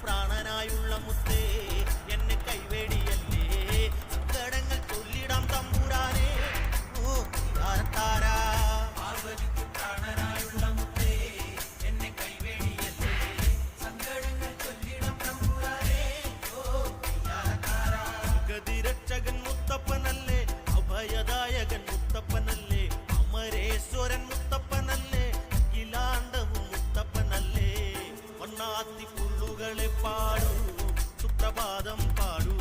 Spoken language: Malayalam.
പ്രാണനായുള്ള മുത്തേ എന്നെ കൈവേടിയല്ലേ സങ്കടങ്ങൾ ചൊല്ലിടാം തമ്പുരാനെ ഓ താരത്താരാ പാർവതിക്ക് പ്രാണനായുള്ള മുത്തേ എന്നെ കൈവേടിയല്ലേ സങ്കടങ്ങൾ ചൊല്ലിടാം തമ്പുരാനെ ഓ താരത്താരാ ഗതിരക്ഷകൻ മുത്തപ്പനല്ലേ അഭയദായകൻ മുത്തപ്പനല്ലേ അമരേശ്വരൻ മുത്തപ്പനല്ലേ അഖിലാണ്ടവും മുത്തപ്പനല്ലേ വണ്ണാത്തി പുള്ളുകളെ പാടൂ സുപ്രഭാതം പാടൂ